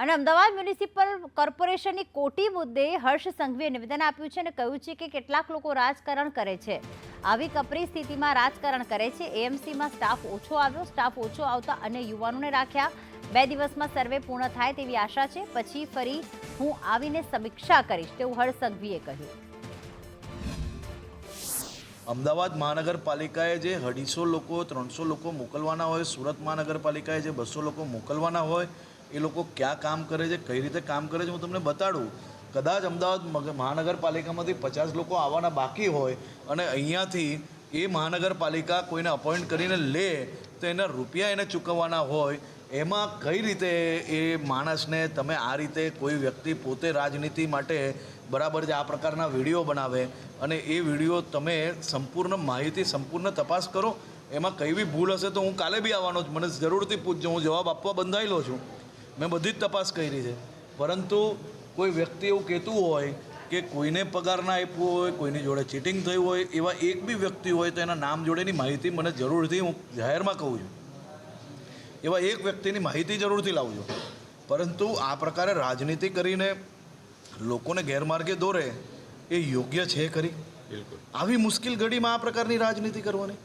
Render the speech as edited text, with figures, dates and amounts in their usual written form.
અને અમદાવાદ મ્યુનિસિપલ કોર્પોરેશનની કોટી મુદ્દે હર્ષ સંઘવીએ નિવેદન આપ્યું છે અને કહ્યું છે કે કેટલાક લોકો રાજકારણ કરે છે, આવી કપરી સ્થિતિમાં રાજકારણ કરે છે. એએમસીમાં સ્ટાફ ઓછો આવ્યો, સ્ટાફ ઓછો આવતા અન્ય યુવાનોને રાખ્યા. 2 દિવસમાં સર્વે પૂર્ણ થાય તેવી આશા છે, પછી ફરી હું આવીને સમીક્ષા કરીશ તેવું હર્ષ સંઘવીએ કહ્યું. અમદાવાદ મહાનગરપાલિકાએ જે 250 લોકો 300 લોકો મોકલવાના હોય, સુરત મહાનગરપાલિકાએ જે 200 લોકો મોકલવાના હોય, એ લોકો ક્યાં કામ કરે છે, કઈ રીતે કામ કરે છે, હું તમને બતાડું. કદાચ અમદાવાદ મહાનગરપાલિકામાંથી 50 લોકો આવવાના બાકી હોય અને અહીંયાથી એ મહાનગરપાલિકા કોઈને અપોઇન્ટ કરીને લે તો એના રૂપિયા એને ચૂકવવાના હોય. એમાં કઈ રીતે એ માણસને તમે આ રીતે કોઈ વ્યક્તિ પોતે રાજનીતિ માટે બરાબર છે આ પ્રકારના વિડીયો બનાવે અને એ વિડીયો તમે સંપૂર્ણ માહિતી સંપૂર્ણ તપાસ કરો. એમાં કઈ બી ભૂલ હશે તો હું કાલે બી આવવાનો છું, મને જરૂરથી પૂછજો, હું જવાબ આપવા બંધાયેલો છું. મેં બધી જ તપાસ કરી છે. પરંતુ કોઈ વ્યક્તિ એવું કહેતું હોય કે કોઈને પગાર ના આપ્યો હોય, કોઈની જોડે ચીટિંગ થયું હોય, એવા એક બી વ્યક્તિ હોય તો એના નામ જોડેની માહિતી મને જરૂરથી, હું જાહેરમાં કહું છું, એવા એક વ્યક્તિની માહિતી જરૂરથી લાવજો. પરંતુ આ પ્રકારે રાજનીતિ કરીને લોકોને ગેરમાર્ગે દોરે એ યોગ્ય છે ખરી? આવી મુશ્કેલ ઘડીમાં આ પ્રકારની રાજનીતિ કરવાની?